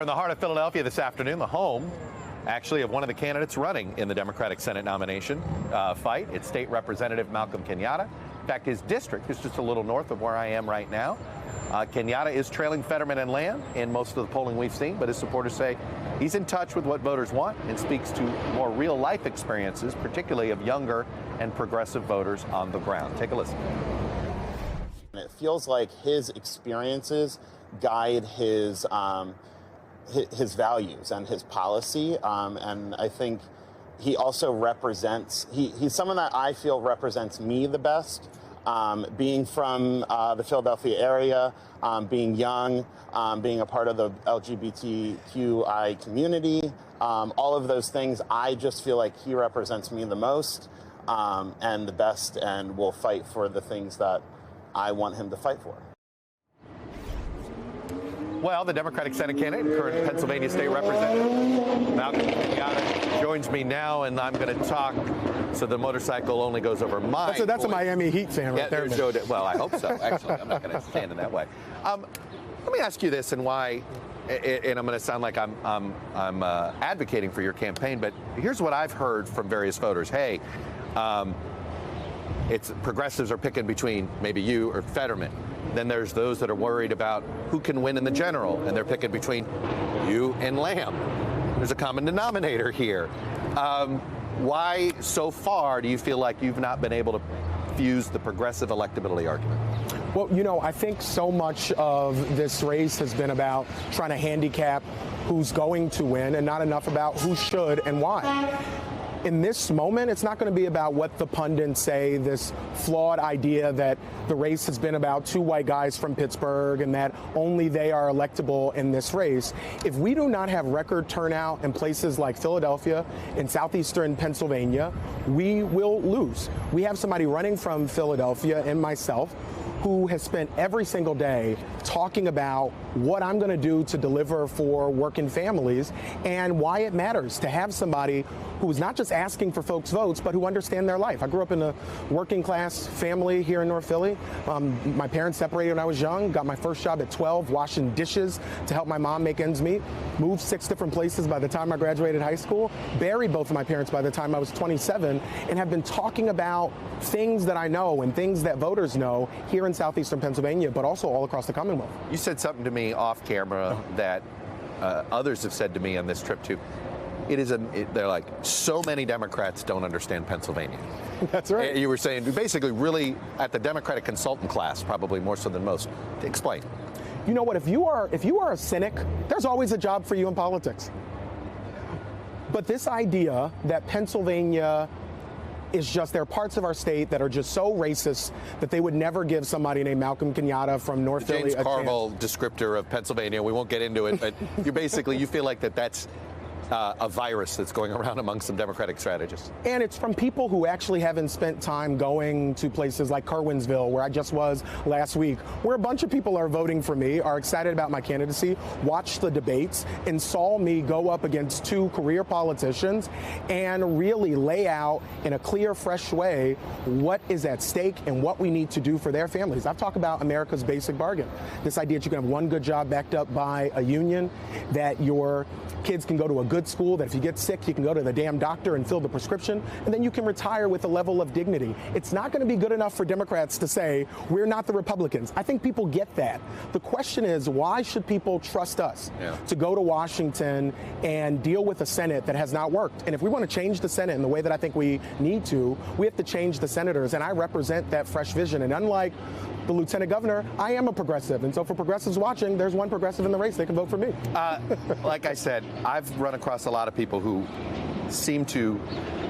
In the heart of Philadelphia this afternoon, the home, actually, of one of the candidates running in the Democratic Senate nomination fight. It's State Representative Malcolm Kenyatta. In fact, his district is just a little north of where I am right now. Kenyatta is trailing Fetterman and Lamb in most of the polling we've seen, but his supporters say he's in touch with what voters want and speaks to more real-life experiences, particularly of younger and progressive voters on the ground. Take a listen. It feels like his experiences guide his values and his policy, and I think he also represents, he's someone that I feel represents me the best, being from the Philadelphia area, being young, being a part of the LGBTQI community, all of those things. I just feel like he represents me the most and the best, and will fight for the things that I want him to fight for. Well, the Democratic Senate candidate and current Pennsylvania State Representative Malcolm Kenyatta joins me now, and I'm going to talk so the motorcycle only goes over my That's a Miami Heat fan right there. Well, I hope so, actually. I'm not going to stand in that way. Let me ask you this, and why, and I'm going to sound like I'm advocating for your campaign, but here's what I've heard from various voters. Hey, it's progressives are picking between maybe you or Fetterman. Then there's those that are worried about who can win in the general, and they're picking between you and Lamb. There's a common denominator here. Why so far do you feel like you've not been able to fuse the progressive electability argument? Well, you know, I think so much of this race has been about trying to handicap who's going to win and not enough about who should and why. In this moment, it's not going to be about what the pundits say, this flawed idea that the race has been about two white guys from Pittsburgh and that only they are electable in this race. If we do not have record turnout in places like Philadelphia and southeastern Pennsylvania, we will lose. We have somebody running from Philadelphia and myself who has spent every single day talking about what I'm going to do to deliver for working families and why it matters to have somebody who's not just asking for folks' votes, but who understand their life. I grew up in a working class family here in North Philly. My parents separated when I was young, got my first job at 12, washing dishes to help my mom make ends meet, moved 6 different places by the time I graduated high school, buried both of my parents by the time I was 27, and have been talking about things that I know and things that voters know here in southeastern Pennsylvania, but also all across the Commonwealth. You said something to me off camera that others have said to me on this trip too. They're like, so many Democrats don't understand Pennsylvania. That's right. You were saying basically really at the Democratic consultant class, probably more so than most. Explain. You know what, if you are a cynic, there's always a job for you in politics. But this idea that Pennsylvania is just, there are parts of our state that are just so racist that they would never give somebody named Malcolm Kenyatta from North Philly a chance. James Carville descriptor of Pennsylvania, we won't get into it, but you feel like that's a virus that's going around among some Democratic strategists. And it's from people who actually haven't spent time going to places like Kerwinsville, where I just was last week, where a bunch of people are voting for me, are excited about my candidacy, watched the debates, and saw me go up against 2 career politicians and really lay out in a clear, fresh way what is at stake and what we need to do for their families. I've talked about America's basic bargain. This idea that you can have one good job backed up by a union, that your kids can go to a good school, that if you get sick, you can go to the damn doctor and fill the prescription, and then you can retire with a level of dignity. It's not going to be good enough for Democrats to say, we're not the Republicans. I think people get that. The question is, why should people trust us to go to Washington and deal with a Senate that has not worked? And if we want to change the Senate in the way that I think we need to, we have to change the senators, and I represent that fresh vision. And unlike the lieutenant governor, I am a progressive. And so for progressives watching, there's one progressive in the race. They can vote for me. Like I said, I've run across a lot of people who seem to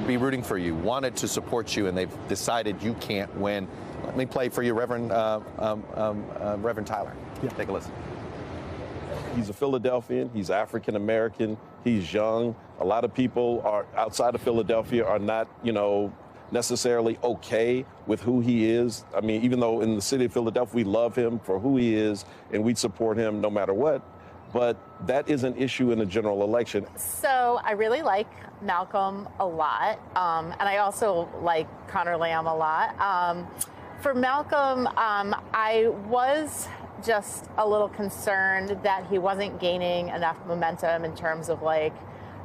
be rooting for you, wanted to support you, and they've decided you can't win. Let me play for you, Reverend Tyler. Yeah. Take a listen. He's a Philadelphian. He's African American. He's young. A lot of people are outside of Philadelphia are not, necessarily okay with who he is. I mean, even though in the city of Philadelphia, we love him for who he is and we'd support him no matter what. But that is an issue in the general election. So I really like Malcolm a lot. And I also like Conor Lamb a lot. For Malcolm, I was just a little concerned that he wasn't gaining enough momentum in terms of like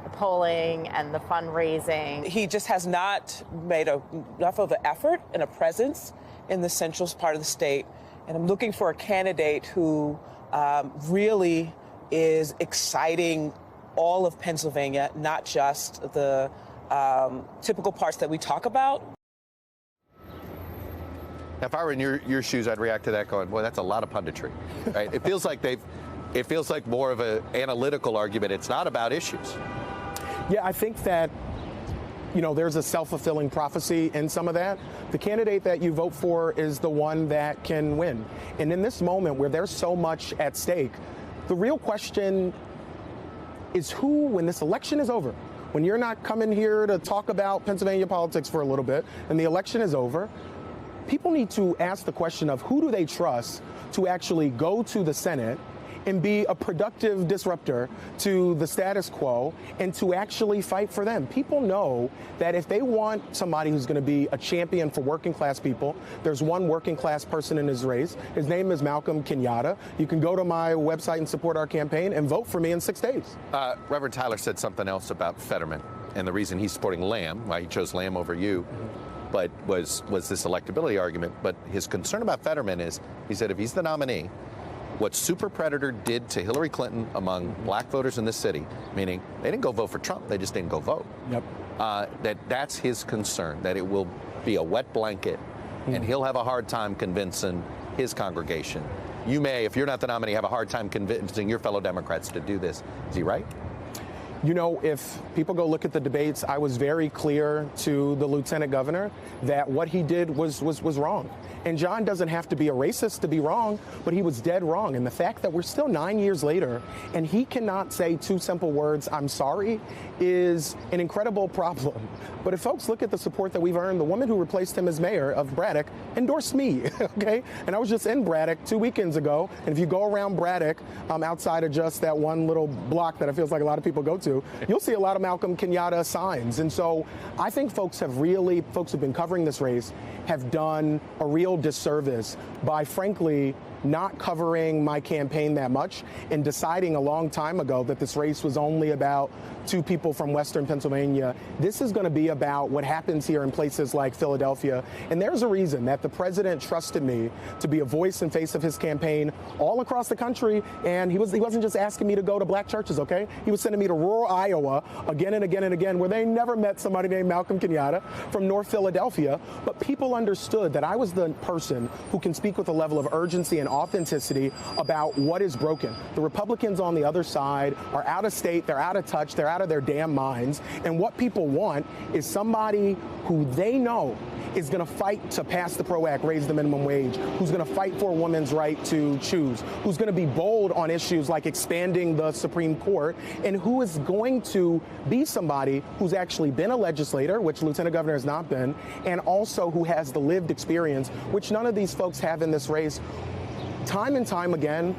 the polling and the fundraising. He just has not made enough of an effort and a presence in the central part of the state. And I'm looking for a candidate who really is exciting all of Pennsylvania, not just the typical parts that we talk about. If I were in your shoes, I'd react to that going, boy, that's a lot of punditry, right? It feels like more of an analytical argument. It's not about issues. Yeah, I think that, you know, there's a self-fulfilling prophecy in some of that. The candidate that you vote for is the one that can win. And in this moment where there's so much at stake, the real question is who, when this election is over, when you're not coming here to talk about Pennsylvania politics for a little bit and the election is over, people need to ask the question of who do they trust to actually go to the Senate and be a productive disruptor to the status quo and to actually fight for them. People know that if they want somebody who's going to be a champion for working class people, there's one working class person in his race. His name is Malcolm Kenyatta. You can go to my website and support our campaign and vote for me in 6 days. Reverend Tyler said something else about Fetterman and the reason he's supporting Lamb, why he chose Lamb over you. But was this electability argument. But his concern about Fetterman is, he said, if he's the nominee, what Super Predator did to Hillary Clinton among black voters in this city, meaning they didn't go vote for Trump, they just didn't go vote. Yep. That's his concern, that it will be a wet blanket, and he'll have a hard time convincing his congregation. You may, if you're not the nominee, have a hard time convincing your fellow Democrats to do this. Is he right? You know, if people go look at the debates, I was very clear to the lieutenant governor that what he did was wrong. And John doesn't have to be a racist to be wrong, but he was dead wrong. And the fact that we're still 9 years later and he cannot say 2 simple words, I'm sorry, is an incredible problem. But if folks look at the support that we've earned, the woman who replaced him as mayor of Braddock endorsed me, okay? And I was just in Braddock 2 weekends ago. And if you go around Braddock, outside of just that one little block that it feels like a lot of people go to, you'll see a lot of Malcolm Kenyatta signs. And so I think folks who've been covering this race have done a real disservice by, frankly, not covering my campaign that much and deciding a long time ago that this race was only about 2 people from Western Pennsylvania. This is going to be about what happens here in places like Philadelphia. And there's a reason that the president trusted me to be a voice and face of his campaign all across the country. And he wasn't just asking me to go to black churches, okay? He was sending me to rural Iowa again and again and again, where they never met somebody named Malcolm Kenyatta from North Philadelphia. But people understood that I was the person who can speak with a level of urgency and authenticity about what is broken. The Republicans on the other side are out of state, they're out of touch, they're out of their damn minds. And what people want is somebody who they know is going to fight to pass the PRO Act, raise the minimum wage, who's going to fight for a woman's right to choose, who's going to be bold on issues like expanding the Supreme Court, and who is going to be somebody who's actually been a legislator, which Lieutenant Governor has not been, and also who has the lived experience, which none of these folks have in this race. Time and time again,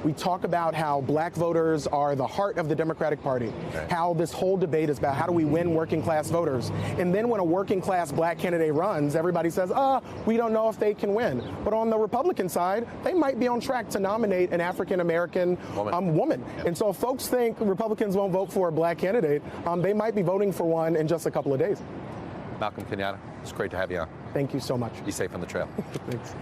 we talk about how black voters are the heart of the Democratic Party, how this whole debate is about how do we win working class voters. And then when a working class black candidate runs, everybody says, we don't know if they can win. But on the Republican side, they might be on track to nominate an African American woman. Yep. And so if folks think Republicans won't vote for a black candidate, they might be voting for one in just a couple of days. Malcolm Kenyatta, it's great to have you on. Thank you so much. Be safe on the trail. Thanks.